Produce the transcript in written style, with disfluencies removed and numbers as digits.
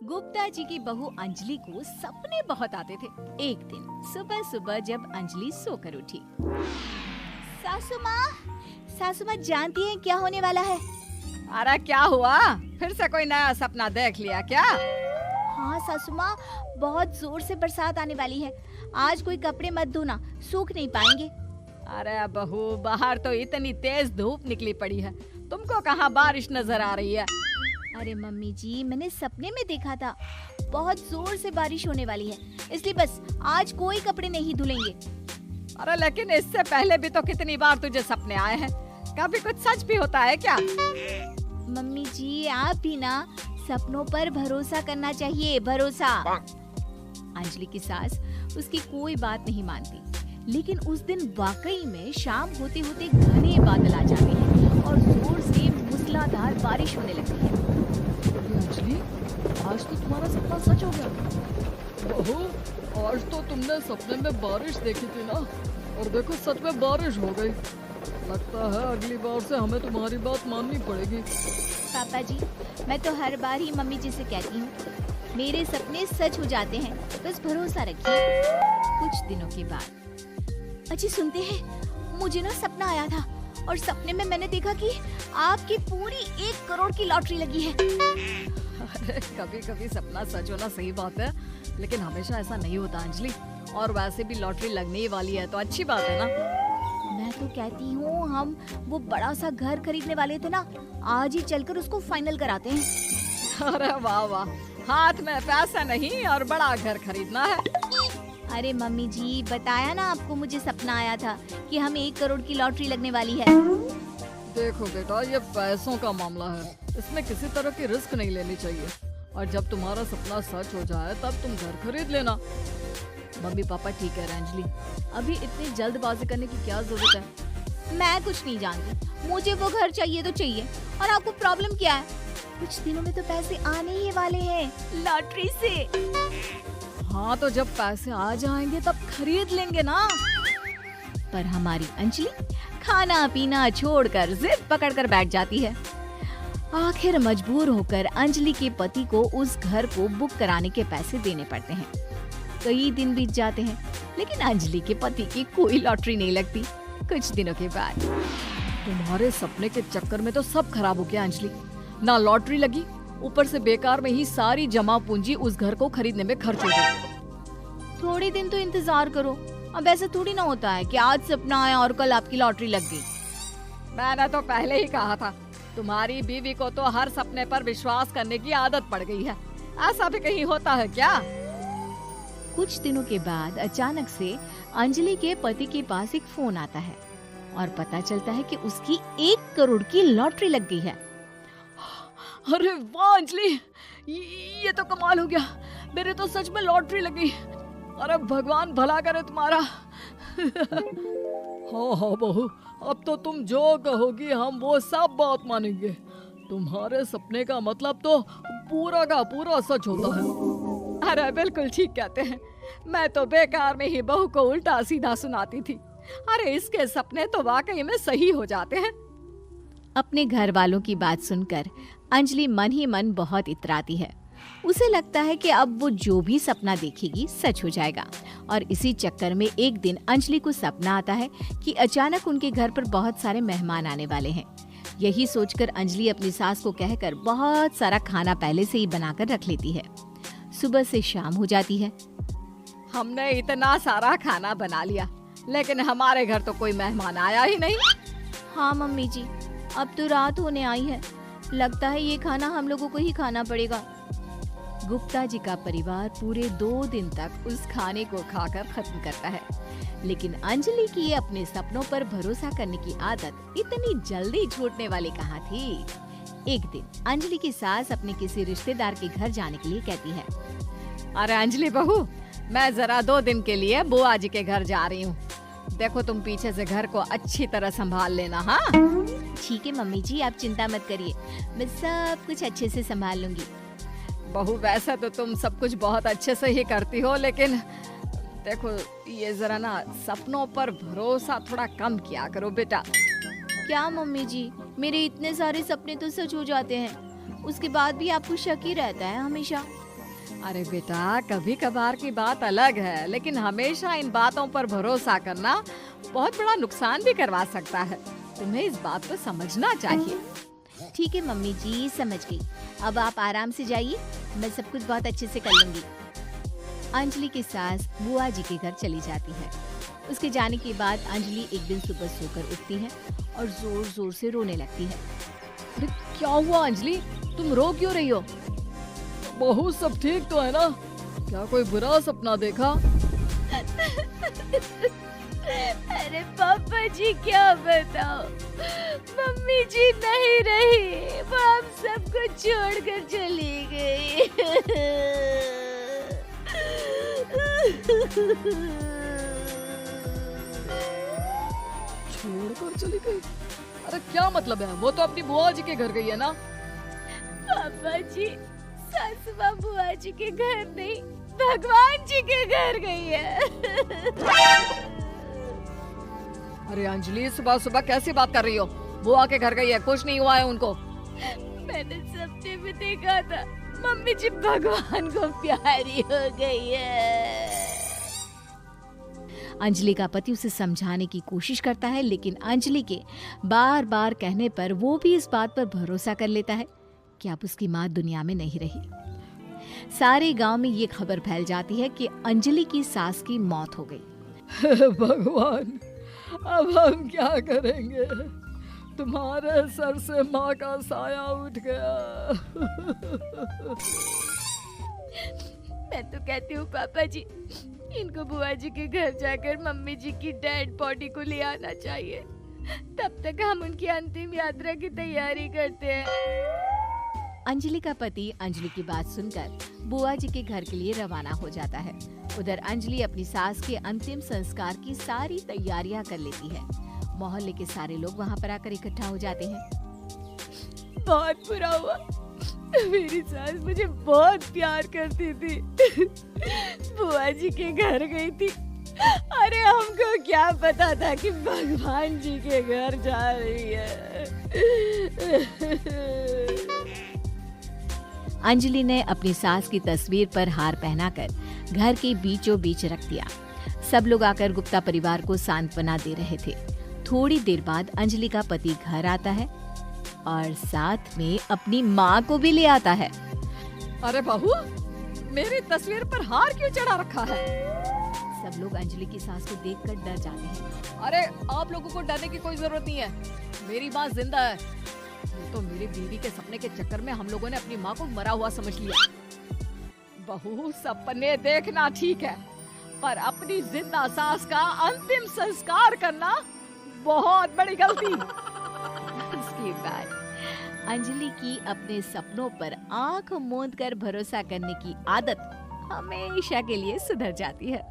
गुप्ता जी की बहू अंजलि को सपने बहुत आते थे। एक दिन सुबह सुबह जब अंजलि सोकर उठी, सासू माँ जानती हैं क्या होने वाला है? अरे क्या हुआ? फिर से कोई नया सपना देख लिया क्या? हाँ सासू माँ, बहुत जोर से बरसात आने वाली है। आज कोई कपड़े मत धोना, सूख नहीं पाएंगे। अरे बहू, बाहर तो इतनी तेज धूप निकली पड़ी है, तुमको कहाँ बारिश नजर आ रही है? अरे मम्मी जी, मैंने सपने में देखा था बहुत जोर से बारिश होने वाली है, इसलिए बस आज कोई कपड़े नहीं धुलेंगे। अरे लेकिन इससे पहले भी तो कितनी बार तुझे सपने आए हैं, कभी कुछ सच भी होता है क्या? मम्मी जी, आप भी ना सपनों पर भरोसा करना चाहिए, भरोसा। अंजलि की सास उसकी कोई बात नहीं मानती, लेकिन उस दिन वाकई में शाम होते होते घने बादल आ जाते हैं और जोर से मूसलाधार बारिश होने लगती है। अंजलि, आज तो तुम्हारा सपना सच हो गया। बहू, आज तो तुमने सपने में बारिश देखी थी ना, और देखो सच में बारिश हो गई। लगता है अगली बार से हमें तुम्हारी बात माननी पड़ेगी। पापा जी, मैं तो हर बार ही मम्मी जी से कहती हूँ, मेरे सपने सच हो जाते हैं, बस भरोसा रखिए। कुछ दिनों के बाद, अजी सुनते हैं, मुझे ना सपना आया था और सपने में मैंने देखा कि आपकी पूरी 1 करोड़ की लॉटरी लगी है। अरे कभी कभी सपना सच होना सही बात है, लेकिन हमेशा ऐसा नहीं होता अंजलि। और वैसे भी लॉटरी लगने ही वाली है तो अच्छी बात है ना। मैं तो कहती हूँ, हम वो बड़ा सा घर खरीदने वाले थे ना, आज ही चलकर उसको फाइनल कराते हैं। अरे वाह वाह, हाथ में पैसा नहीं और बड़ा घर खरीदना है। अरे मम्मी जी, बताया ना आपको, मुझे सपना आया था कि हमें 1 करोड़ की लॉटरी लगने वाली है। देखो बेटा, ये पैसों का मामला है, इसमें किसी तरह की रिस्क नहीं लेनी चाहिए। और जब तुम्हारा सपना सच हो जाए तब तुम घर खरीद लेना। मम्मी पापा ठीक है अंजलि, अभी इतनी जल्दबाजी करने की क्या जरूरत है? मैं कुछ नहीं जानती, मुझे वो घर चाहिए तो चाहिए। और आपको प्रॉब्लम क्या है? कुछ दिनों में तो पैसे आने ही वाले हैं लॉटरी से। हाँ तो जब पैसे आ जाएंगे तब खरीद लेंगे ना। पर हमारी अंजलि खाना पीना छोड़कर जिद पकड़कर बैठ जाती है। आखिर मजबूर होकर अंजलि के पति को उस घर को बुक कराने के पैसे देने पड़ते हैं। कई दिन बीत जाते हैं, लेकिन अंजलि के पति की कोई लॉटरी नहीं लगती। कुछ दिनों के बाद, तुम्हारे सपने के चक्कर में तो सब खराब हो गया अंजलि। ना लॉटरी लगी, ऊपर से बेकार में ही सारी जमा पूंजी उस घर को खरीदने में खर्च हो गई। थोड़े दिन तो इंतजार करो, अब ऐसा थोड़ी ना होता है कि आज सपना आया और कल आपकी लॉटरी लग गई। मैंने तो पहले ही कहा था, तुम्हारी बीवी को तो हर सपने पर विश्वास करने की आदत पड़ गई है। ऐसा भी कहीं होता है क्या? कुछ दिनों के बाद अचानक से अंजलि के पति के पास एक फोन आता है और पता चलता है कि उसकी 1 करोड़ की लॉटरी लग गई है। अरे वाह अंजलि, ये तो कमाल हो गया, मेरे तो सच में लॉटरी लगी। अरे भगवान भला करे तुम्हारा। हाँ हाँ बहू, अब तो तुम जो कहोगी हम वो सब बात मानेंगे। तुम्हारे सपने का मतलब तो पूरा का पूरा सच होता है। अरे बिल्कुल ठीक कहते हैं, मैं तो बेकार में ही बहू को उल्टा सीधा सुनाती थी। अरे इसके सपने तो वाकई में सही हो जाते हैं। अपने घर वालों की बात सुनकर अंजलि मन ही मन बहुत इतराती है। उसे लगता है कि अब वो जो भी सपना देखेगी सच हो जाएगा। और इसी चक्कर में एक दिन अंजलि को सपना आता है कि अचानक उनके घर पर बहुत सारे मेहमान आने वाले हैं। यही सोचकर अंजलि अपनी सास को कहकर बहुत सारा खाना पहले से ही बनाकर रख लेती है। सुबह से शाम हो जाती है। हमने इतना सारा खाना बना लिया, लेकिन हमारे घर तो कोई मेहमान आया ही नहीं। हाँ मम्मी जी, अब तो रात होने आई है, लगता है ये खाना हम लोगों को ही खाना पड़ेगा। गुप्ता जी का परिवार पूरे 2 दिन तक उस खाने को खाकर खत्म करता है, लेकिन अंजलि की अपने सपनों पर भरोसा करने की आदत इतनी जल्दी छूटने वाली कहाँ थी। एक दिन अंजलि की सास अपने किसी रिश्तेदार के घर जाने के लिए कहती है, अरे अंजलि बहू, मैं जरा 2 दिन के लिए बुआ जी के घर जा रही हूँ। देखो तुम पीछे से घर को अच्छी तरह संभाल लेना। हाँ ठीक है मम्मी जी, आप चिंता मत करिए, मैं सब कुछ अच्छे से संभाल लूंगी। बहू वैसे तो तुम सब कुछ बहुत अच्छे से ही करती हो, लेकिन देखो ये जरा ना सपनों पर भरोसा थोड़ा कम किया करो बेटा। क्या मम्मी जी, मेरे इतने सारे सपने तो सच हो जाते हैं, उसके बाद भी आपको शक ही रहता है हमेशा। अरे बेटा, कभी कभार की बात अलग है, लेकिन हमेशा इन बातों पर भरोसा करना बहुत बड़ा नुकसान भी करवा सकता है। तुम्हें इस बात को समझना चाहिए। ठीक है मम्मी जी, समझ गई। अब आप आराम से जाइए, मैं सब कुछ बहुत अच्छे से कर लूंगी। अंजलि की सास बुआ जी के घर चली जाती है। उसके जाने के बाद अंजलि एक दिन सुबह सोकर उठती है और जोर जोर से रोने लगती है। अरे क्या हुआ अंजलि, तुम रो क्यों रही हो? बहू सब ठीक तो है ना? क्या कोई बुरा सपना देखा? अरे पापा जी क्या बताओ, मम्मी जी नहीं रही, वो हम सबको छोड़कर चली गई। छोड़कर चली गई? अरे क्या मतलब है? वो तो अपनी बुआ जी के घर गई है ना? पापा जी, सासू माँ बुआ जी के घर नहीं, भगवान जी के घर गई है। अरे अंजलि, सुबह सुबह कैसी बात कर रही हो? बुआ के घर गई है, कुछ नहीं हुआ है उनको। मैंने सपने में देखा था, मम्मी जी भगवान को प्यारी हो गई है। अंजलि का पति उसे समझाने की कोशिश करता है, लेकिन अंजलि के बार बार कहने पर वो भी इस बात पर भरोसा कर लेता है कि अब उसकी माँ दुनिया में नहीं रही। सारे गांव में ये खबर फैल जाती है कि अंजलि की सास की मौत हो गई। भगवान, अब हम क्या करेंगे? तुम्हारे सर से माँ का साया उठ गया। मैं तो कहती हूँ पापा जी, इनको बुआ जी के घर जाकर मम्मी जी की डेड बॉडी को ले आना चाहिए, तब तक हम उनकी अंतिम यात्रा की तैयारी करते हैं। अंजलि का पति अंजलि की बात सुनकर बुआ जी के घर के लिए रवाना हो जाता है। उधर अंजलि अपनी सास के अंतिम संस्कार की सारी तैयारियां कर लेती है। मोहल्ले के सारे लोग वहां पर आकर इकट्ठा हो जाते हैं। बहुत बुरा हुआ, मेरी सास मुझे बहुत प्यार करती थी, बुआ जी के घर गई थी। अरे हमको क्या पता था कि भगवान जी के घर जा रही है। अंजलि ने अपनी सास की तस्वीर पर हार पहनाकर घर के बीचों बीच रख दिया। सब लोग आकर गुप्ता परिवार को सांत्वना दे रहे थे। थोड़ी देर बाद अंजलि का पति घर आता है और साथ में अपनी माँ को भी ले आता है। अरे बहू, मेरी तस्वीर पर हार क्यों चढ़ा रखा है? सब लोग अंजलि की सास को देखकर डर जाते हैं। अरे आप लोगों को डरने की कोई जरूरत नहीं है, मेरी माँ जिंदा है। ये तो मेरी बीवी के सपने के चक्कर में हम लोगों ने अपनी माँ को मरा हुआ समझ लिया। बहू, सपने देखना ठीक है, पर अपनी जिंदा सास का अंतिम संस्कार करना बहुत बड़ी गलती। इसके बाद अंजलि की अपने सपनों पर आंख मूंद कर भरोसा करने की आदत हमेशा के लिए सुधर जाती है।